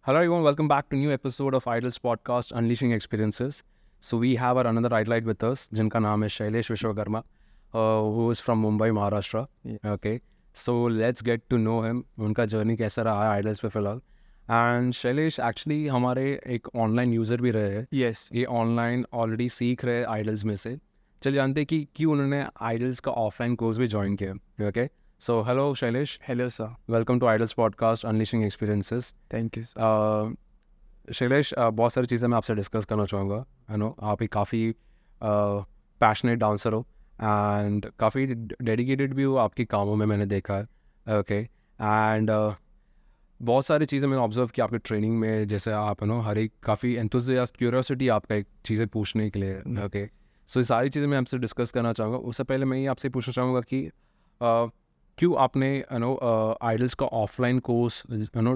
Hello everyone, welcome back to new episode of Idols podcast Unleashing Experiences. So we have our another idolite with us, जिनका नाम है Shailesh Vishwakarma, who is from Mumbai, Maharashtra. Yes. Okay, so let's get to know him. उनका journey कैसा रहा है idols पे फिलहाल. And Shailesh actually हमारे एक ऑनलाइन यूज़र भी रहे हैं. Yes. ये ऑनलाइन ऑलरेडी सीख रहे आइडल्स में से. चलिए जानते हैं कि क्यों उन्होंने आइडल्स का ऑफलाइन कोर्स भी ज्वाइन किया. Okay, so hello Shailesh, Hello, sir. Welcome to Idols podcast unleashing experiences. Thank you, sir. Shailesh, बहुत सारी चीज़ें मैं आपसे डिस्कस करना चाहूँगा. यू नो, आप एक काफ़ी पैशनेट डांसर हो एंड काफ़ी डेडिकेटेड भी हो आपके कामों में, मैंने देखा है. ओके, एंड बहुत सारी चीज़ें मैंने ऑब्जर्व की आपके ट्रेनिंग में, जैसे आप यू नो हर एक काफ़ी एंथुजियास्ट क्यूरियोसिटी आपका एक चीज़ें पूछने के लिए. ओके, सो ये सारी चीज़ें मैं आपसे डिस्कस करना चाहूँगा. उससे पहले मैं ये आपसे पूछना चाहूँगा कि क्यों आपने यू नो आइडल्स का offline course you know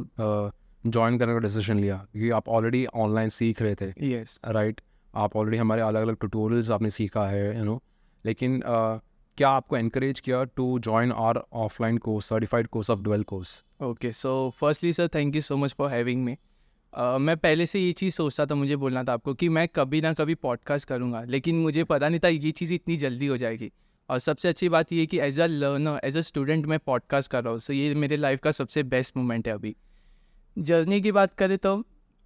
join करने का डिसीजन लिया, क्योंकि आप ऑलरेडी ऑनलाइन सीख रहे थे, Yes. राइट? आप ऑलरेडी हमारे अलग अलग ट्यूटोरियल्स आपने सीखा है, यू नो, लेकिन क्या आपको एनकरेज किया to join our offline course, certified course of dual course? Okay. So, firstly, sir, thank you so much for having me. मैं पहले से ये चीज़ सोचता था, मुझे बोलना था आपको कि मैं कभी ना कभी पॉडकास्ट करूँगा, लेकिन मुझे पता नहीं था ये चीज़ इतनी जल्दी हो जाएगी. और सबसे अच्छी बात ये है कि as a learner, as a student मैं पॉडकास्ट कर रहा हूँ. सो ये मेरे लाइफ का सबसे बेस्ट मोमेंट है अभी. जर्नी की बात करें तो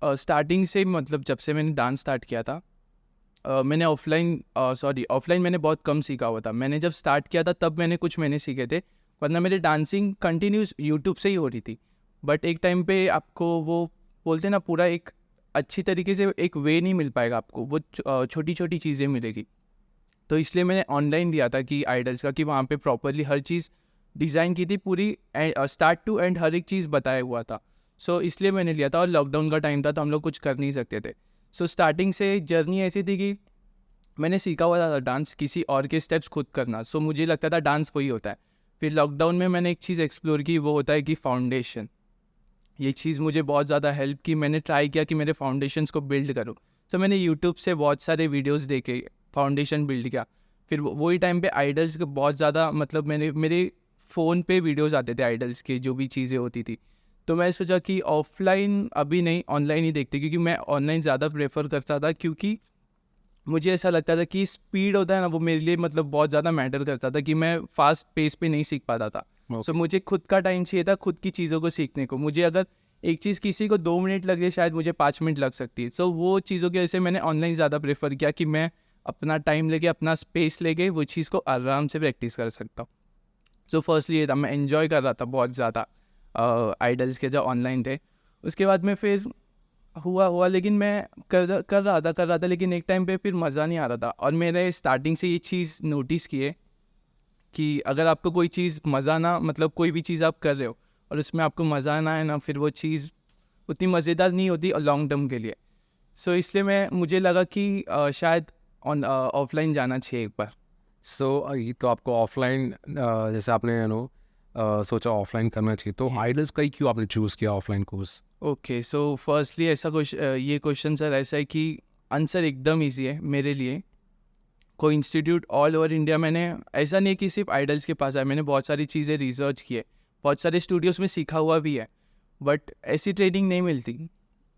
स्टार्टिंग से, मतलब जब से मैंने डांस स्टार्ट किया था, मैंने ऑफलाइन मैंने बहुत कम सीखा हुआ था. मैंने जब स्टार्ट किया था तब मैंने कुछ महीने सीखे थे, वरना मेरी डांसिंग कंटिन्यूस यूट्यूब से ही हो रही थी. बट एक टाइम पे आपको वो बोलते ना, पूरा एक अच्छी तरीके से एक वे नहीं मिल पाएगा आपको, वो छोटी छोटी चीज़ें मिलेगी. तो इसलिए मैंने ऑनलाइन लिया था कि आइडल्स का, कि वहाँ पे प्रॉपरली हर चीज़ डिज़ाइन की थी पूरी, स्टार्ट टू एंड हर एक चीज़ बताया हुआ था. सो इसलिए मैंने लिया था. और लॉकडाउन का टाइम था तो हम लोग कुछ कर नहीं सकते थे. सो स्टार्टिंग से जर्नी ऐसी थी कि मैंने सीखा हुआ था डांस, किसी और के स्टेप्स खुद करना. सो मुझे लगता था डांस वही होता है. फिर लॉकडाउन में मैंने एक चीज़ एक्सप्लोर की, वो होता है कि फाउंडेशन. ये चीज़ मुझे बहुत ज़्यादा हेल्प की. मैंने ट्राई किया कि मेरे फाउंडेशंस को बिल्ड करूँ. तो मैंने यूट्यूब से बहुत सारे वीडियोस देखे, फाउंडेशन बिल्ड किया. फिर वही टाइम पे आइडल्स के बहुत ज़्यादा, मतलब मेरे फ़ोन पे वीडियोस आते थे आइडल्स के, जो भी चीज़ें होती थी. तो मैं सोचा कि ऑफलाइन अभी नहीं, ऑनलाइन ही देखते, क्योंकि मैं ऑनलाइन ज़्यादा प्रेफर करता था. क्योंकि मुझे ऐसा लगता था कि स्पीड होता है ना, वो मेरे लिए मतलब बहुत ज़्यादा मैटर करता था, कि मैं फास्ट पेस पे नहीं सीख पाता था. सो मुझे खुद का टाइम चाहिए था, खुद की चीज़ों को सीखने को. मुझे अगर एक चीज़ किसी को 2 मिनट लग रही है, शायद मुझे 5 मिनट लग सकती है. सो वो चीज़ों की वजह से मैंने ऑनलाइन ज़्यादा प्रेफर किया, कि मैं अपना टाइम लेके, अपना स्पेस लेके वो चीज़ को आराम से प्रैक्टिस कर सकता हूँ. सो फर्स्टली ये था, मैं एन्जॉय कर रहा था बहुत ज़्यादा आइडल्स के जो ऑनलाइन थे. उसके बाद में फिर हुआ, लेकिन मैं कर रहा था, लेकिन एक टाइम पे फिर मज़ा नहीं आ रहा था. और मैंने स्टार्टिंग से ये चीज़ नोटिस की है कि अगर आपको कोई चीज़ मज़ा ना, मतलब कोई भी चीज़ आप कर रहे हो और उसमें आपको मज़ा ना आए ना, फिर वो चीज़ उतनी मज़ेदार नहीं होती लॉन्ग टर्म के लिए. सो इसलिए मुझे लगा कि शायद ऑफलाइन जाना चाहिए एक बार. सो ये तो आपको ऑफलाइन, जैसे आपने यू नो सोचा ऑफलाइन करना चाहिए, तो Yes. आइडल्स का ही क्यों आपने चूज़ किया offline course? Okay, so firstly ये क्वेश्चन सर ऐसा है कि आंसर एकदम ईजी है मेरे लिए. कोई इंस्टीट्यूट ऑल ओवर इंडिया, मैंने ऐसा नहीं कि सिर्फ आइडल्स के पास है, मैंने बहुत सारी चीज़ें रिसर्च की है, बहुत सारे स्टूडियोज़ में सीखा हुआ भी है. बट ऐसी ट्रेनिंग नहीं मिलती,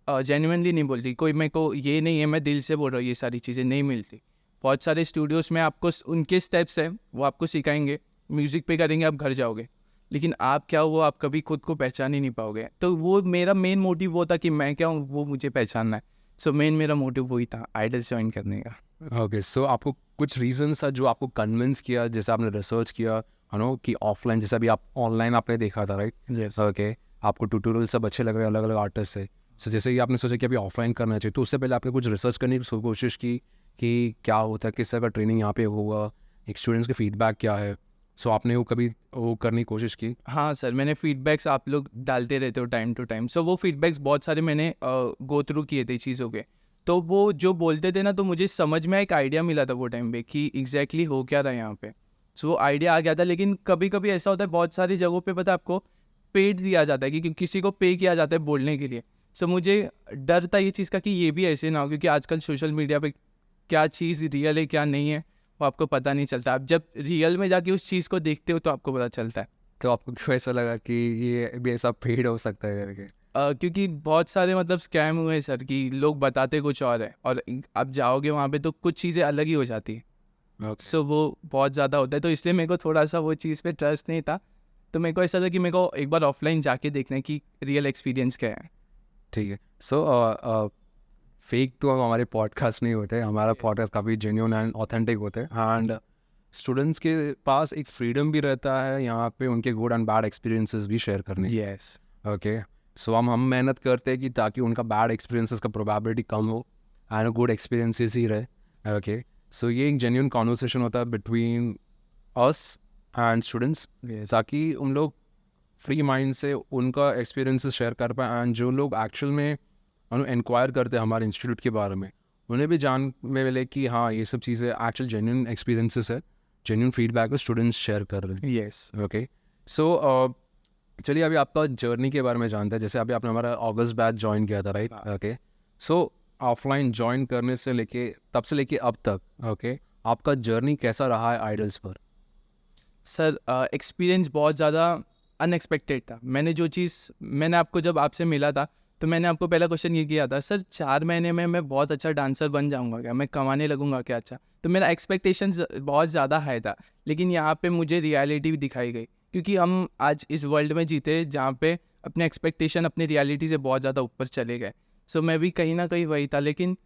जेन्युइनली नहीं बोलती कोई. मेरे को ये नहीं है, मैं दिल से बोल रहा हूँ, ये सारी चीज़ें नहीं मिलती. बहुत सारे स्टूडियोज़ में आपको उनके स्टेप्स हैं, वो आपको सिखाएंगे, म्यूज़िक पे करेंगे, आप घर जाओगे. लेकिन आप क्या हो, आप कभी खुद को पहचान ही नहीं पाओगे. तो वो मेरा मेन मोटिव वो था कि मैं क्या हूँ, वो मुझे पहचानना है. सो मेन मेरा मोटिव वही था आइडल्स ज्वाइन करने का. ओके, सो आपको कुछ रीजन था जो आपको कन्विंस किया, जैसे आपने रिसर्च किया, यू नो, कि ऑफलाइन, जैसे अभी आप ऑनलाइन आपने देखा था, राइट? यस. ओके, आपको ट्यूटोरियल सब अच्छे लग रहे हैं अलग अलग आर्टिस्ट से. सो जैसे ही आपने सोचा कि अभी ऑफलाइन करना चाहिए, तो उससे पहले आपने कुछ रिसर्च करने की कोशिश की कि क्या होता है, किस तरह का ट्रेनिंग यहाँ पे होगा, एक स्टूडेंट्स के फीडबैक क्या है. सो आपने वो कभी वो करने की कोशिश की? हाँ सर, मैंने फीडबैक्स, आप लोग डालते रहते हो टाइम टू टाइम. सो वो फीडबैक्स बहुत सारे मैंने गो थ्रू किए थे चीज़ों के. तो वो जो बोलते थे ना, तो मुझे समझ में एक आइडिया मिला था वो टाइम पे कि एग्जैक्टली हो क्या रहा है यहाँ पे. सो वो आइडिया आ गया था. लेकिन कभी कभी ऐसा होता है, बहुत सारी जगहों पे पता है आपको, पेड दिया जाता है, कि किसी को पे किया जाता है बोलने के लिए. सो मुझे डर था ये चीज़ का कि ये भी ऐसे ना हो, क्योंकि आजकल सोशल मीडिया पे क्या चीज़ रियल है क्या नहीं है वो आपको पता नहीं चलता. आप जब रियल में जाके उस चीज़ को देखते हो तो आपको पता चलता है. तो आपको क्यों ऐसा लगा कि ये भी ऐसा पेड हो सकता है करके? क्योंकि बहुत सारे मतलब स्कैम हुए सर कि लोग बताते कुछ और है और आप जाओगे वहाँ पे तो कुछ चीज़ें अलग ही हो जाती है। ओके, सो वो बहुत ज़्यादा होता है, तो इसलिए मेरे को थोड़ा सा वो चीज़ पे ट्रस्ट नहीं था। तो मेरे को ऐसा था कि मेरे को एक बार ऑफलाइन जाके देखना है कि रियल एक्सपीरियंस क्या है। ठीक है। सो फेक तो हमारे पॉडकास्ट नहीं होते, हमारा Yes. पॉडकास्ट काफ़ी जेन्युइन एंड ऑथेंटिक होते हैं, एंड स्टूडेंट्स के पास एक फ्रीडम भी रहता है यहाँ पे उनके गुड एंड बैड एक्सपीरियंसेस भी शेयर करने की। यस। ओके, सो हम मेहनत करते हैं कि ताकि उनका बैड एक्सपीरियंसेस का प्रोबेबिलिटी कम हो एंड गुड एक्सपीरियंसेस ही रहे। ओके, सो ये एक जेन्युइन कॉन्वर्सेशन होता है between us and students, yes. ताकि उन लोग फ्री माइंड से उनका एक्सपीरियंसेस शेयर कर पाए, एंड जो लोग एक्चुअल में इंक्वायर करते हैं हमारे इंस्टीट्यूट के बारे में, उन्हें भी जान में मिले कि हाँ ये सब चीज़ें एक्चुअल जेन्युइन एक्सपीरियंसेस है, जेन्युइन फीडबैक है, स्टूडेंट्स शेयर कर रहे हैं। यस। ओके, सो चलिए अभी आपका जर्नी के बारे में जानते हैं। जैसे अभी आपने हमारा अगस्त बैच ज्वाइन किया था, राइट? हाँ। ओके, सो ऑफलाइन ज्वाइन करने से लेके तब से लेके अब तक, ओके, आपका जर्नी कैसा रहा है आइडल्स पर? सर एक्सपीरियंस बहुत ज़्यादा अनएक्सपेक्टेड था। मैंने आपको जब आपसे मिला था तो मैंने आपको पहला क्वेश्चन ये किया था, सर 4 महीने में मैं बहुत अच्छा डांसर बन जाऊंगा क्या, मैं कमाने लगूंगा क्या? अच्छा, तो मेरा एक्सपेक्टेशंस बहुत ज़्यादा हाई था, लेकिन यहाँ पे मुझे रियलिटी भी दिखाई गई, क्योंकि हम आज इस वर्ल्ड में जीते जहाँ पे अपने एक्सपेक्टेशन अपनी रियलिटी से बहुत ज़्यादा ऊपर चले गए। सो मैं भी कहीं ना कहीं वही था, लेकिन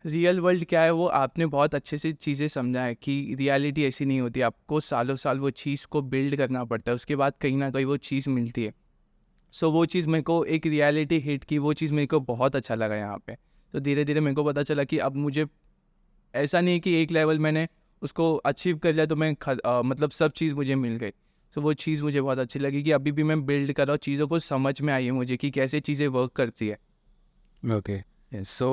रियल वर्ल्ड क्या है वो आपने बहुत अच्छे से चीज़ें समझा है कि रियलिटी ऐसी नहीं होती। आपको सालों साल वो चीज़ को बिल्ड करना पड़ता है, उसके बाद कहीं ना कहीं वो चीज़ मिलती है। सो वो चीज़ मेरे को एक रियलिटी हिट की, वो चीज़ मेरे को बहुत अच्छा लगा यहाँ पे। तो धीरे धीरे मेरे को पता चला कि अब मुझे ऐसा नहीं है कि एक लेवल मैंने उसको अचीव कर लिया तो मतलब सब चीज़ मुझे मिल गई। सो वो चीज़ मुझे बहुत अच्छी लगी कि अभी भी मैं बिल्ड कर रहा हूँ, चीज़ों को समझ में आई है मुझे कि कैसे चीज़ें वर्क करती है। ओके, सो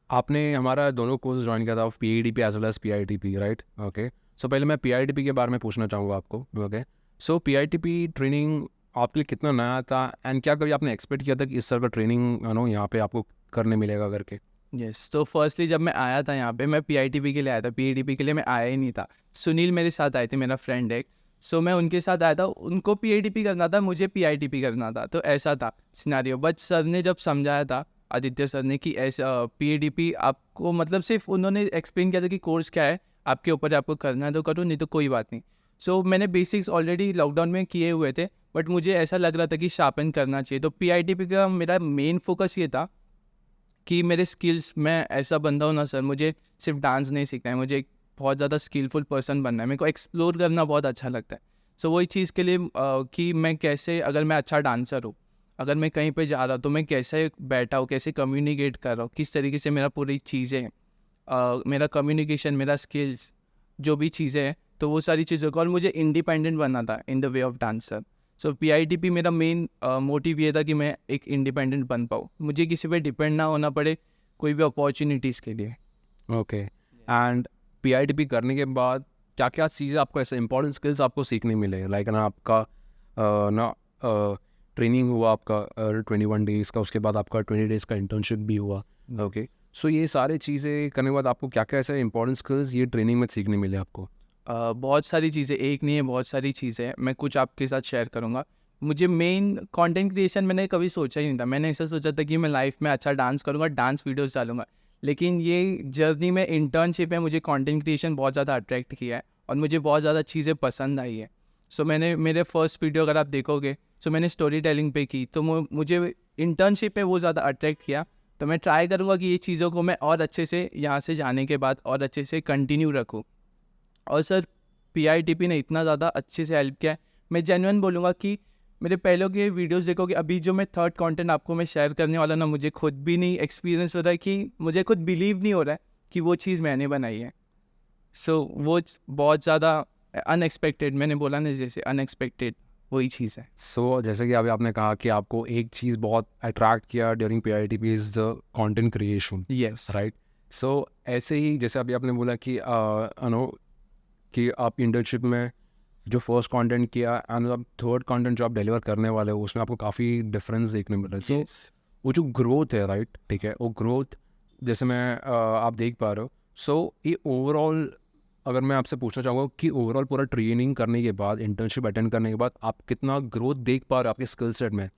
आपने हमारा दोनों कोर्स ज्वाइन किया था, PADP as well as PITP, right? Okay, so पहले मैं PITP के बारे में पूछना चाहूँगा आपको। ओके, सो PITP ट्रेनिंग आपके लिए कितना नया था, एंड क्या कभी आपने एक्सपेक्ट किया था कि इस तरह का ट्रेनिंग यहाँ पे आपको करने मिलेगा करके? यस, तो फर्स्टली जब मैं आया था यहाँ पे, मैं PITP के लिए आया था, PADP के लिए मैं आया ही नहीं था। सुनील मेरे साथ आए थे, मेरा फ्रेंड है। सो मैं उनके साथ आया था, उनको PADP करना था, मुझे PITP करना था, तो ऐसा था सिनारियो। बट सर ने जब समझाया था, आदित्य सर ने, कि ऐसा PADP आपको मतलब सिर्फ उन्होंने एक्सप्लेन किया था कि कोर्स क्या है, आपके ऊपर है, आपको करना है तो करो, नहीं तो कोई बात नहीं। सो मैंने बेसिक्स ऑलरेडी लॉकडाउन में किए हुए थे, बट मुझे ऐसा लग रहा था कि शार्पन करना चाहिए। तो PITP का मेरा मेन फोकस ये था कि मेरे स्किल्स, मैं ऐसा बंदा हूँ ना सर, मुझे सिर्फ डांस नहीं सीखना है, मुझे एक बहुत ज़्यादा स्किलफुल पर्सन बनना है, मेरे को एक्सप्लोर करना बहुत अच्छा लगता है। सो वही चीज़ के लिए कि मैं कैसे, अगर मैं अच्छा डांसर हूँ, अगर मैं कहीं पे जा रहा हूँ तो मैं कैसे बैठा हूँ, कैसे कम्युनिकेट कर रहा हूँ, किस तरीके से मेरा पूरी चीज़ें हैं, मेरा कम्युनिकेशन, मेरा स्किल्स, जो भी चीज़ें हैं, तो वो सारी चीज़ों को, और मुझे इंडिपेंडेंट बनना था in the way of dancer. So PITP मेरा मेन मोटिव ये था कि मैं एक इंडिपेंडेंट बन पाऊँ, मुझे किसी पे डिपेंड ना होना पड़े कोई भी अपॉर्चुनिटीज़ के लिए। ओके, एंड PITP करने के बाद क्या क्या चीज़ें आपको ऐसे इंपॉर्टेंट स्किल्स आपको सीखने मिले? लाइक ना आपका ना ट्रेनिंग हुआ आपका 21 डेज़ का, उसके बाद आपका 20 डेज़ का इंटर्नशिप भी हुआ। ओके, सो ये सारी चीज़ें करने के बाद आपको क्या क्या ऐसे इंपॉर्टेंट स्किल्स ये ट्रेनिंग में सीखने मिले आपको? बहुत सारी चीज़ें, एक नहीं है, बहुत सारी चीज़ें हैं, मैं कुछ आपके साथ शेयर करूँगा। मुझे मेन कंटेंट क्रिएशन मैंने कभी सोचा ही नहीं था, मैंने ऐसा सोचा था कि मैं लाइफ में अच्छा डांस करूँगा, डांस वीडियोस डालूंगा। लेकिन ये जर्नी में इंटर्नशिप में मुझे कंटेंट क्रिएशन बहुत ज़्यादा अट्रैक्ट किया है और मुझे बहुत ज़्यादा चीज़ें पसंद आई है। सो मैंने मेरे फर्स्ट वीडियो अगर आप देखोगे, सो मैंने स्टोरी टेलिंग पे की, तो मुझे इंटर्नशिप में वो ज़्यादा अट्रैक्ट किया। तो मैं ट्राई करूँगा कि ये चीज़ों को मैं और अच्छे से यहाँ से जाने के बाद और अच्छे से कंटिन्यू रखूँ। और सर PITP ने इतना ज़्यादा अच्छे से हेल्प किया है, मैं जेन्युइन बोलूँगा कि मेरे पहले के वीडियोस देखोगे, अभी जो मैं थर्ड कंटेंट आपको मैं शेयर करने वाला ना, मुझे खुद भी नहीं एक्सपीरियंस हो रहा है, कि मुझे खुद बिलीव नहीं हो रहा है कि वो चीज़ मैंने बनाई है। सो बहुत ज़्यादा अनएक्सपेक्टेड, मैंने बोला ना जैसे अनएक्सपेक्टेड, वही चीज़ है। सो जैसे कि अभी आपने कहा कि आपको एक चीज़ बहुत अट्रैक्ट किया during PITP is the content creation, yes. Right? So ऐसे ही जैसे अभी आपने बोला कि नो कि आप इंटर्नशिप में जो फर्स्ट कंटेंट किया एंड अब थर्ड कंटेंट जो आप डिलीवर करने वाले हो, उसमें आपको काफ़ी डिफरेंस देखने मिल रहा है। सो वो जो ग्रोथ है, राइट, ठीक है, वो ग्रोथ जैसे मैं आप देख पा रहे हो। सो ये ओवरऑल अगर मैं आपसे पूछना चाहूँगा कि ओवरऑल पूरा ट्रेनिंग करने के बाद, इंटर्नशिप अटेंड करने के बाद आप कितना ग्रोथ देख पा रहे हो आपके स्किल सेट में?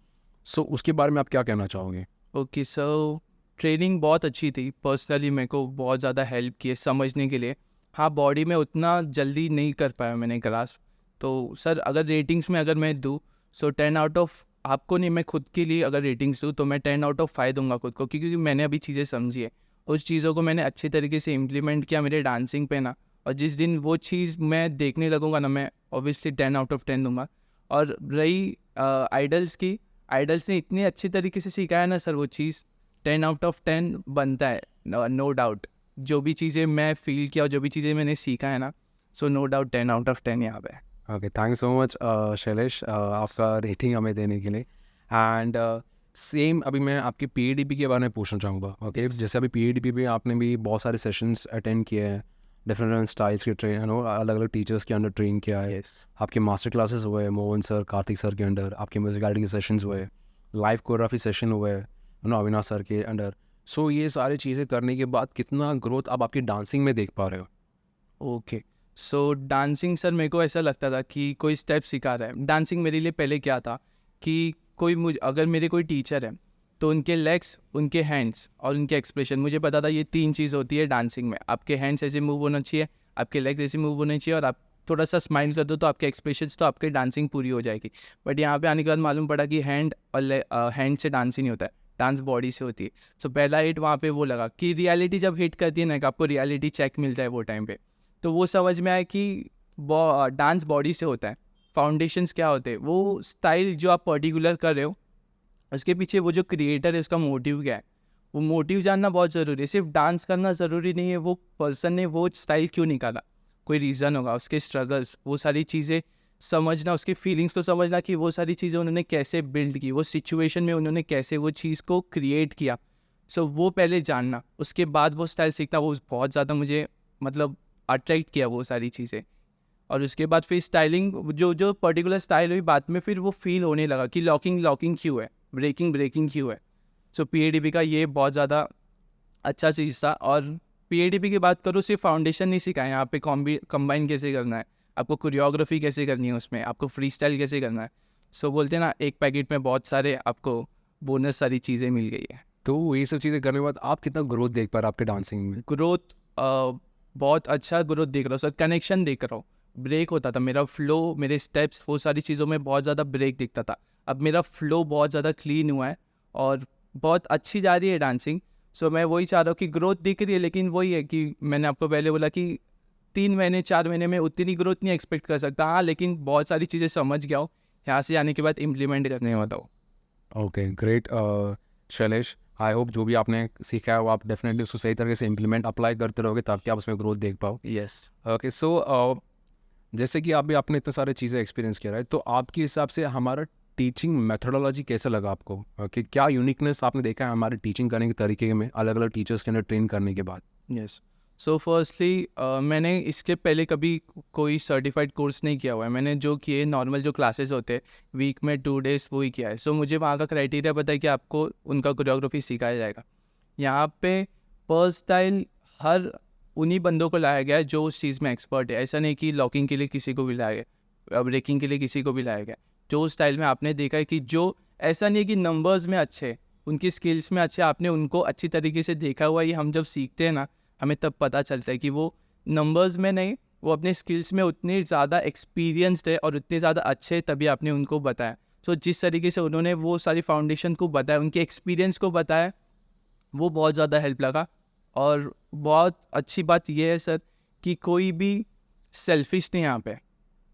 सो उसके बारे में आप क्या कहना चाहोगे? ओके, सो ट्रेनिंग बहुत अच्छी थी। पर्सनली मेरे को बहुत ज़्यादा हेल्प किए समझने के लिए। हाँ, बॉडी में उतना जल्दी नहीं कर पाया मैंने ग्रास्प। तो सर अगर रेटिंग्स में अगर मैं दूँ, सो 10 आउट ऑफ, आपको नहीं, मैं खुद के लिए अगर रेटिंग्स दूँ तो मैं 10 आउट ऑफ 5 दूंगा खुद को, क्योंकि मैंने अभी चीज़ें समझी है। उस चीज़ों को मैंने अच्छे तरीके से इम्प्लीमेंट किया मेरे डांसिंग पे ना, और जिस दिन वो चीज़ मैं देखने लगूंगा ना, मैं ऑब्वियसली 10 आउट ऑफ 10 दूंगा। और रही आइडल्स की, आइडल्स ने इतने अच्छे तरीके से सिखाया ना सर, वो चीज़ 10 आउट ऑफ 10 बनता है, नो डाउट। जो भी चीज़ें मैं फील किया और जो भी चीज़ें मैंने सीखा है ना, so no doubt 10 out of 10 यहाँ पे। Okay, thank you so much Shailesh आपका रेटिंग हमें देने के लिए। एंड सेम अभी मैं आपकी पीएडीपी के बारे में पूछना चाहूँगा। ओके, जैसे अभी पीएडीपी में आपने भी बहुत सारे सेशंस अटेंड किए हैं, डिफरेंट स्टाइल्स के ट्रेन अलग अलग टीचर्स के अंडर ट्रेन किया है। आपके मास्टर क्लासेस हुए मोहन सर, कार्तिक सर के अंडर, आपके म्यूजिकलिटी के सेशंस हुए, लाइव कोरियोग्राफी सेशन हुए अविनाश सर के अंडर। सो ये सारी चीज़ें करने के बाद कितना ग्रोथ आप आपकी डांसिंग में देख पा रहे हो? ओके, सो डांसिंग सर मेरे को ऐसा लगता था कि कोई स्टेप सिखा रहा है। डांसिंग मेरे लिए पहले क्या था कि कोई अगर मेरे कोई टीचर है तो उनके लेग्स, उनके हैंड्स और उनके एक्सप्रेशन, मुझे पता था ये 3 चीज़ होती है डांसिंग में। आपके हैंड्स ऐसे मूव होना चाहिए, आपके लेग्स ऐसे मूव होने चाहिए, और आप थोड़ा सा स्माइल कर दो तो आपके एक्सप्रेशंस, तो आपकी डांसिंग पूरी हो जाएगी। बट यहाँ पे आने के बाद मालूम पड़ा कि हैंड और हैंड से डांस ही नहीं होता है, डांस बॉडी से होती है। सो पहला हिट वहाँ पे वो लगा कि रियलिटी जब हिट करती है ना, कि आपको रियलिटी चेक मिलता है वो टाइम पे, तो वो समझ में आया कि डांस बॉडी से होता है। फाउंडेशंस क्या होते हैं, वो स्टाइल जो आप पर्टिकुलर कर रहे हो उसके पीछे वो जो क्रिएटर है उसका मोटिव क्या है, वो मोटिव जानना बहुत ज़रूरी है। सिर्फ डांस करना ज़रूरी नहीं है, वो पर्सन ने वो स्टाइल क्यों निकाला, कोई रीज़न होगा, उसके स्ट्रगल्स, वो सारी चीज़ें समझना, उसकी फीलिंग्स को समझना कि वो सारी चीज़ें उन्होंने कैसे बिल्ड की, वो सिचुएशन में उन्होंने कैसे वो चीज़ को क्रिएट किया। सो वो पहले जानना, उसके बाद वो स्टाइल सीखना, वो बहुत ज़्यादा मुझे मतलब अट्रैक्ट किया वो सारी चीज़ें। और उसके बाद फिर स्टाइलिंग, जो जो पर्टिकुलर स्टाइल हुई बाद में, फिर वो फील होने लगा कि लॉकिंग क्यों है, ब्रेकिंग क्यों है। सो पीएडीपी का ये बहुत ज़्यादा अच्छा चीज़ था। और पीएडीपी की बात करूँ, सिर्फ फाउंडेशन नहीं सिखाया, यहाँ पे कंबाइन कैसे करना है, आपको कोरियोग्राफी कैसे करनी है, उसमें आपको फ्री स्टाइल कैसे करना है। सो बोलते हैं ना, एक पैकेट में बहुत सारे आपको बोनस सारी चीज़ें मिल गई है। तो ये सब चीज़ें करने के बाद आप कितना ग्रोथ देख पा रहे हो आपके डांसिंग में? ग्रोथ, बहुत अच्छा ग्रोथ देख रहा हूँ सर, कनेक्शन देख रहा हूँ। ब्रेक होता था मेरा फ्लो, मेरे स्टेप्स, वो सारी चीज़ों में बहुत ज़्यादा ब्रेक दिखता था। अब मेरा फ्लो बहुत ज़्यादा क्लीन हुआ है और बहुत अच्छी जा रही है डांसिंग। सो मैं वही चाह रहा हूँ कि ग्रोथ दिख रही है, लेकिन वही है कि मैंने आपको पहले बोला कि 3 महीने 4 महीने में उतनी ग्रोथ नहीं एक्सपेक्ट कर सकता। हाँ, लेकिन बहुत सारी चीज़ें समझ गया हूँ, यहाँ से आने के बाद इम्प्लीमेंट करने वाला हूँ। Okay, great Shailesh, I hope जो भी आपने सीखा है वो आप डेफिनेटली उसको सही तरीके से इम्प्लीमेंट अप्लाई करते रहोगे ताकि आप उसमें ग्रोथ देख पाओ। यस। ओके, सो जैसे कि आप भी आपने इतने सारे चीज़ें एक्सपीरियंस किया है, तो आपके हिसाब से हमारा टीचिंग मेथोडोलॉजी कैसा लगा आपको? कि क्या यूनिकनेस आपने देखा है हमारे टीचिंग करने के तरीके में अलग अलग टीचर्स के अंदर ट्रेन करने के बाद? यस। सो फर्स्टली मैंने इसके पहले कभी कोई सर्टिफाइड कोर्स नहीं किया हुआ है। मैंने जो किए नॉर्मल जो क्लासेस होते हैं वीक में 2 डेज़, वो ही किया है। सो मुझे वहाँ का क्राइटेरिया पता है कि आपको उनका कोरियोग्राफी सिखाया जाएगा। यहाँ पे पर स्टाइल हर उन्हीं बंदों को लाया गया है जो उस चीज़ में एक्सपर्ट है। ऐसा नहीं कि लॉकिंग के लिए किसी को भी लाया गया, ब्रेकिंग के लिए किसी को भी लाया गया। जो स्टाइल में आपने देखा है कि जो, ऐसा नहीं है कि नंबर्स में अच्छे, उनकी स्किल्स में अच्छे, आपने उनको अच्छी तरीके से देखा हुआ है। ये हम जब सीखते हैं ना, हमें तब पता चलता है कि वो नंबर्स में नहीं, वो अपने स्किल्स में उतने ज़्यादा एक्सपीरियंस्ड है और उतने ज़्यादा अच्छे हैं, तभी आपने उनको बताया। सो जिस तरीके से उन्होंने वो सारी फाउंडेशन को बताया, उनके एक्सपीरियंस को बताया, वो बहुत ज़्यादा हेल्प लगा। और बहुत अच्छी बात यह है सर कि कोई भी सेल्फिश नहीं यहाँ पे,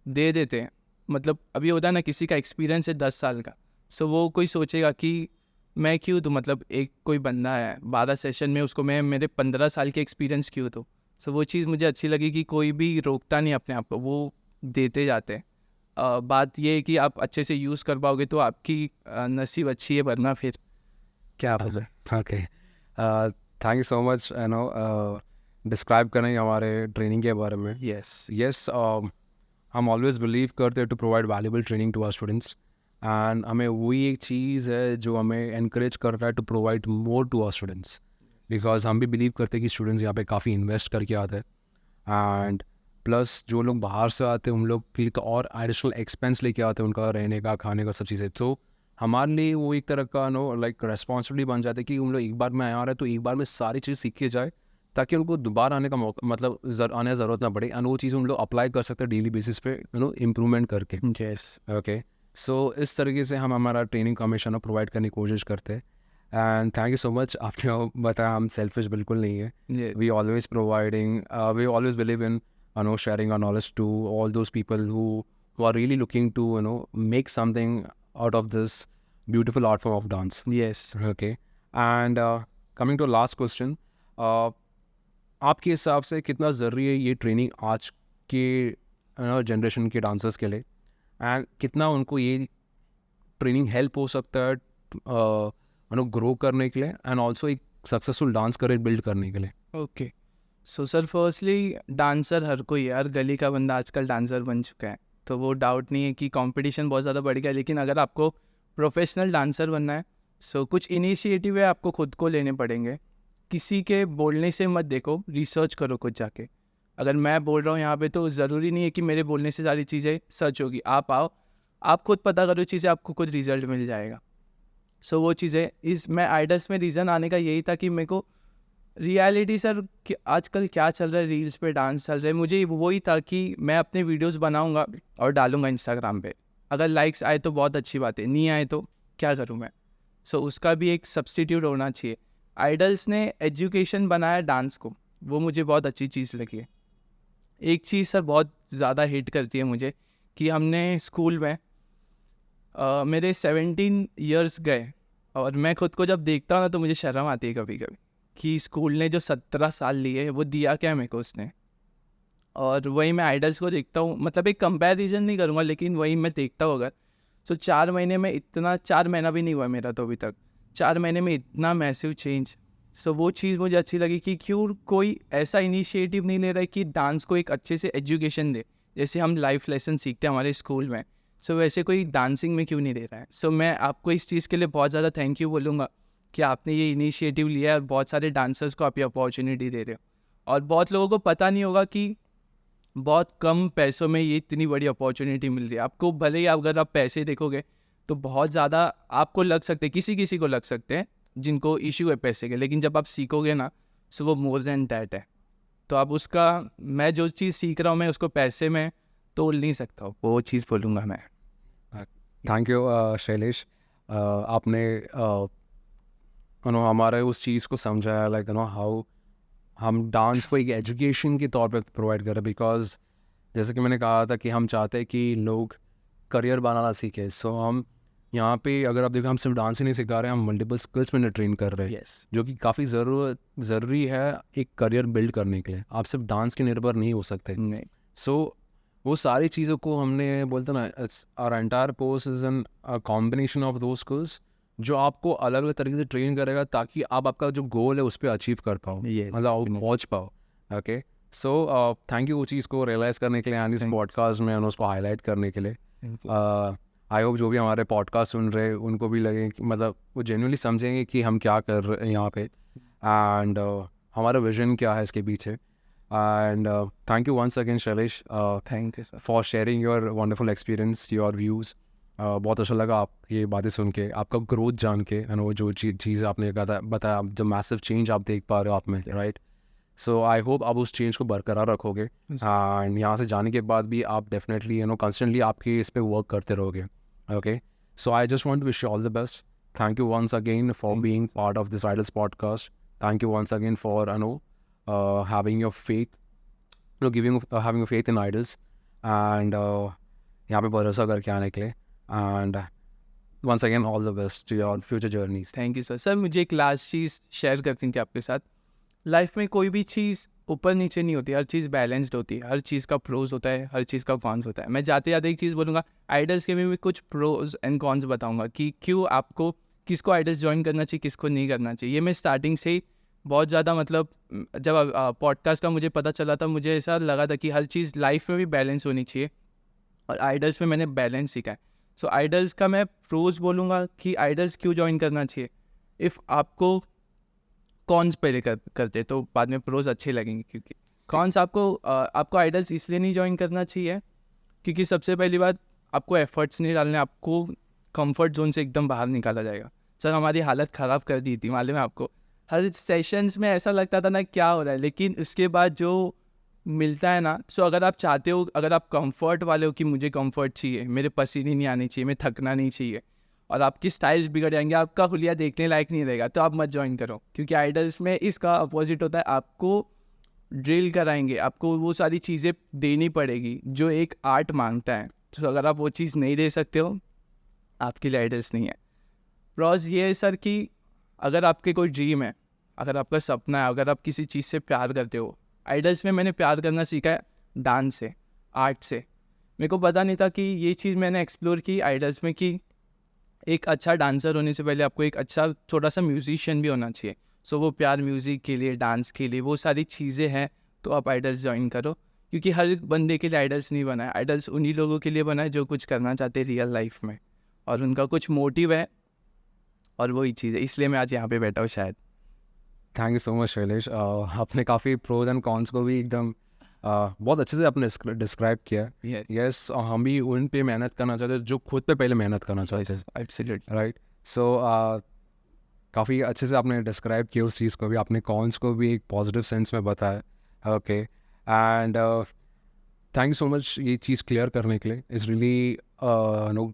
दे देते हैं। मतलब अभी होता है ना, किसी का एक्सपीरियंस है 10 साल का, सो वो कोई सोचेगा कि मैं क्यों दूँ, मतलब एक कोई बंदा है 12 सेशन में, उसको मैं मेरे 15 साल के एक्सपीरियंस क्यों दूँ। सो वो चीज़ मुझे अच्छी लगी कि कोई भी रोकता नहीं अपने आप को, वो देते जाते हैं। बात ये है कि आप अच्छे से यूज़ कर पाओगे तो आपकी नसीब अच्छी है, वरना फिर क्या बोले। Okay, thank you so much describe करने हमारे ट्रेनिंग के बारे में। यस। हम ऑलवेज बिलीव करते हैं to provide valuable training to our students, and हमें वही एक चीज़ है जो हमें एनकरेज करता है to provide more to our students, because हम भी बिलीव करते हैं कि स्टूडेंट्स यहाँ पे काफ़ी इन्वेस्ट करके आते हैं, एंड प्लस जो लोग बाहर से आते हैं उन लोग के लिए तो और एडिशनल एक्सपेंस लेके आते हैं, उनका रहने का, खाने का, सब चीज़ें। तो हमारे लिए वो एक तरह का लाइक रेस्पॉन्सिबिलिटी बन जाता है कि उन लोग एक बार में आ रहे हैं तो एक बार में सारी चीज़ सीख के जाए, ताकि उनको दोबारा आने का मौका मतलब आने की ज़रूरत ना पड़े, एंड वो चीज़ उन लोग अप्लाई कर सकते हैं डेली बेसिस पे इम्प्रूवमेंट करके। यस ओके, सो इस तरीके से हम हमारा ट्रेनिंग का हमेशा प्रोवाइड करने की कोशिश करते हैं। And thank you so much, आपने बताया हम सेल्फिश बिल्कुल नहीं है। Yes We always providing, we always believe in sharing our knowledge to all those people who are really looking to make something out of this beautiful art form of dance. Yes Okay, and coming to last question, आपके हिसाब से कितना ज़रूरी है ये training आज के generation के डांसर्स के लिए, एंड कितना उनको ये ट्रेनिंग हेल्प हो सकता है ग्रो करने के लिए, एंड ऑल्सो एक सक्सेसफुल डांस करियर बिल्ड करने के लिए? Okay so sir firstly dancer हर कोई है, हर गली का बंदा आजकल डांसर बन चुका है, तो वो डाउट नहीं है कि कंपटीशन बहुत ज़्यादा बढ़ गया है। लेकिन अगर आपको प्रोफेशनल डांसर बनना है सो कुछ इनिशिएटिव है आपको खुद को लेने पड़ेंगे। किसी के बोलने से मत देखो, रिसर्च करो खुद जाके। अगर मैं बोल रहा हूँ यहाँ पे तो ज़रूरी नहीं है कि मेरे बोलने से सारी चीज़ें सच होगी। आप आओ, आप खुद पता करो चीज़ें, आपको खुद रिजल्ट मिल जाएगा। सो वो चीज़ें इस मैं आइडल्स में रीज़न आने का यही था कि मेरे को रियलिटी सर कि आजकल क्या चल रहा है, रील्स पे डांस चल रहा है, मुझे वही था कि मैं अपने वीडियोस बनाऊंगा और डालूंगा इंस्टाग्राम पे। अगर लाइक्स आए तो बहुत अच्छी बात है, नहीं आए तो क्या करूं मैं। सो उसका भी एक सब्स्टिट्यूट होना चाहिए। आइडल्स ने एजुकेशन बनाया डांस को, वो मुझे बहुत अच्छी चीज़ लगी है। एक चीज़ सर बहुत ज़्यादा हिट करती है मुझे कि हमने स्कूल में मेरे 17 ईयर्स गए, और मैं खुद को जब देखता हूँ ना तो मुझे शर्म आती है कभी कभी कि स्कूल ने जो 17 साल लिए वो दिया क्या मेरे को उसने। और वही मैं आइडल्स को देखता हूँ, मतलब एक कंपैरिजन नहीं करूँगा लेकिन वही मैं देखता हूँ अगर सो 4 महीने में इतना, 4 महीना भी नहीं हुआ मेरा तो अभी तक, 4 महीने में इतना मैसिव चेंज। सो वो चीज़ मुझे अच्छी लगी कि क्यों कोई ऐसा इनिशिएटिव नहीं ले रहा है कि डांस को एक अच्छे से एजुकेशन दे, जैसे हम लाइफ लेसन सीखते हैं हमारे स्कूल में। सो वैसे कोई डांसिंग में क्यों नहीं दे रहा है। सो मैं आपको इस चीज़ के लिए बहुत ज़्यादा थैंक यू बोलूँगा कि आपने ये इनिशिएटिव लिया है और बहुत सारे डांसर्स को आप ये अपॉर्चुनिटी दे रहे हो। और बहुत लोगों को पता नहीं होगा कि बहुत कम पैसों में ये इतनी बड़ी अपॉर्चुनिटी मिल रही है आपको। भले ही अगर आप पैसे देखोगे तो बहुत ज़्यादा आपको लग सकते हैं, किसी को लग सकते हैं जिनको इश्यू है पैसे के, लेकिन जब आप सीखोगे ना सो वो मोर देन दैट है। तो आप उसका, मैं जो चीज़ सीख रहा हूँ मैं उसको पैसे में तोल नहीं सकता हूँ, वो चीज़ बोलूँगा मैं। थैंक यू शैलेश, आपने हमारे उस चीज़ को समझाया, लाइक हाउ हम डांस को एक एजुकेशन के तौर पे प्रोवाइड करें, बिकॉज जैसे कि मैंने कहा था कि हम चाहते हैं कि लोग करियर बनाना सीखें। सो हम यहाँ पे अगर आप देखो हम सिर्फ डांस ही नहीं सिखा रहे हैं, हम मल्टीपल स्किल्स में ट्रेन कर रहे हैं, यस जो कि काफ़ी ज़रूरी है एक करियर बिल्ड करने के लिए। आप सिर्फ डांस के निर्भर नहीं हो सकते। नहीं सो वो सारी चीज़ों को हमने बोलते ना, our entire course is an combination of दो स्किल्स जो आपको अलग अलग तरीके से ट्रेन करेगा, ताकि आप आपका जो गोल है उस पर अचीव कर पाओ, Yes, मतलब आप definitely. पहुँच पाओ। ओके, सो थैंक यू वो चीज़ को रियलाइज़ करने के लिए एंड इस Thank you. पॉडकास्ट में उसको हाईलाइट करने के लिए। आई होप जो भी हमारे पॉडकास्ट सुन रहे हैं उनको भी लगे कि मतलब वो जेन्युइनली समझेंगे कि हम क्या कर रहे हैं यहाँ पे, एंड हमारा विजन क्या है इसके पीछे। And thank you once again Shailesh thank you sir. For sharing your wonderful experience, your views. बहुत अच्छा लगा आप ये बातें सुन के, आपका ग्रोथ जान के, एंड वो जो चीज़ आपने बताया, जो मैसिव चेंज आप देख पा रहे हो आप में, राइट। सो आई होप आप उस चेंज को बरकरार रखोगे, एंड यहाँ से जाने के बाद भी आप डेफिनेटली कंस्टेंटली आपके इस पे वर्क करते रहोगे। Okay, so I just want to wish you all the best. Thank you once again for being part of this Idols podcast. Thank you once again for having your faith, having a faith in idols, and यहाँ पे भरोसा करके आने के लिए, and once again all the best to your future journeys. Thank you sir. Sir मुझे एक last चीज़ share करती थी आपके साथ। लाइफ में कोई भी चीज़ ऊपर नीचे नहीं होती, हर चीज़ बैलेंस्ड होती है, हर चीज़ का प्रोज होता है, हर चीज़ का कॉन्स होता है। मैं जाते जाते एक चीज़ बोलूँगा, आइडल्स के भी कुछ प्रोज एंड कॉन्स बताऊँगा कि क्यों आपको किसको आइडल्स ज्वाइन करना चाहिए, किसको नहीं करना चाहिए। ये मैं स्टार्टिंग से ही बहुत ज़्यादा, मतलब जब पॉडकास्ट का मुझे पता चला था मुझे ऐसा लगा था कि हर चीज़ लाइफ में भी बैलेंस होनी चाहिए, और आइडल्स में मैंने बैलेंस सीखा है। सो आइडल्स का मैं प्रोज बोलूँगा कि आइडल्स क्यों ज्वाइन करना चाहिए। इफ़ आपको कॉन्स पहले करते तो बाद में प्रोज अच्छे लगेंगे, क्योंकि कॉन्स आपको आइडल्स इसलिए नहीं ज्वाइन करना चाहिए क्योंकि सबसे पहली बात आपको एफर्ट्स नहीं डालने, आपको कंफर्ट जोन से एकदम बाहर निकाला जाएगा। सर हमारी हालत ख़राब कर दी थी, मालूम है आपको। हर सेशंस में ऐसा लगता था ना क्या हो रहा है, लेकिन उसके बाद जो मिलता है ना, सो अगर आप चाहते हो, अगर आप कंफर्ट वाले हो कि मुझे कंफर्ट चाहिए, मेरे पसीने नहीं आनी चाहिए, मैं थकना नहीं चाहिए, और आपकी स्टाइल्स बिगड़ जाएंगे, आपका हुलिया देखने लायक नहीं रहेगा, तो आप मत ज्वाइन करो। क्योंकि आइडल्स में इसका अपोजिट होता है, आपको ड्रिल कराएंगे, आपको वो सारी चीज़ें देनी पड़ेगी जो एक आर्ट मांगता है। तो अगर आप वो चीज़ नहीं दे सकते हो, आपके लिए आइडल्स नहीं है। प्रॉस ये है सर कि अगर आपके कोई ड्रीम है, अगर आपका सपना है, अगर आप किसी चीज़ से प्यार करते हो, आइडल्स में मैंने प्यार करना सीखा है डांस से, आर्ट से। मेरे को पता नहीं था कि ये चीज़ मैंने एक्सप्लोर की आइडल्स में, कि एक अच्छा डांसर होने से पहले आपको एक अच्छा थोड़ा सा म्यूजिशियन भी होना चाहिए। सो वो प्यार म्यूज़िक के लिए, डांस के लिए, वो सारी चीज़ें हैं, तो आप आइडल्स ज्वाइन करो। क्योंकि हर एक बंदे के लिए आइडल्स नहीं बना है, आइडल्स उन्हीं लोगों के लिए बना है जो कुछ करना चाहते हैं रियल लाइफ में, और उनका कुछ मोटिव है, और वही चीज़ है। इसलिए मैं आज यहाँ पे बैठा हूँ शायद। Thank you so much Shailesh. आपने काफ़ी प्रोज एंड कॉन्स को भी एकदम बहुत अच्छे से आपने डिस्क्राइब किया। Yes. यस, हम भी उन पे मेहनत करना चाहते हैं जो खुद पे पहले मेहनत करना चाहते हैं। Absolutely. राइट। सो काफ़ी अच्छे से आपने डिस्क्राइब किया उस चीज़ को भी, आपने कॉन्स को भी एक पॉजिटिव सेंस में बताया। Okay, and thank you so much ये चीज़ क्लियर करने के लिए। Is really no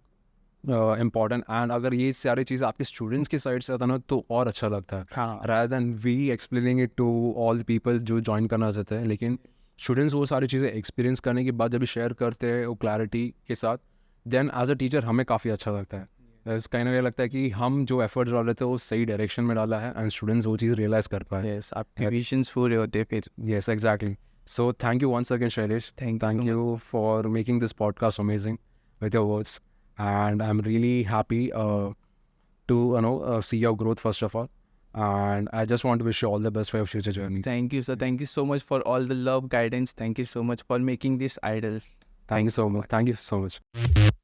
important, and अगर ये सारी चीज़ आपके स्टूडेंट्स की साइड से आता ना तो और अच्छा लगता है, हाँ, rather than we explaining it to all the people जो ज्वाइन करना चाहते हैं। लेकिन स्टूडेंट्स वो सारी चीज़ें एक्सपीरियंस करने के बाद जब शेयर करते हैं वो क्लैरिटी के साथ, देन एज अ टीचर हमें काफ़ी अच्छा लगता है। कहीं ना कहीं लगता है कि हम जो एफर्ट्स डाल रहे थे वो सही डायरेक्शन में डाला है, एंड स्टूडेंट्स वो चीज़ रियलाइज़ कर पाए। यस, आपके विजन्स पूरे होते फिर। Yes, exactly. So thank you once again, Shailesh. Thank you so you for making this podcast amazing with your words, and I'm really happy to see your growth first of all, and I just want to wish you all the best for your future journey. Thank you, sir. Thank you so much for all the love, guidance. Thank you so much for making this idol. Thank you so much. Thank you so much.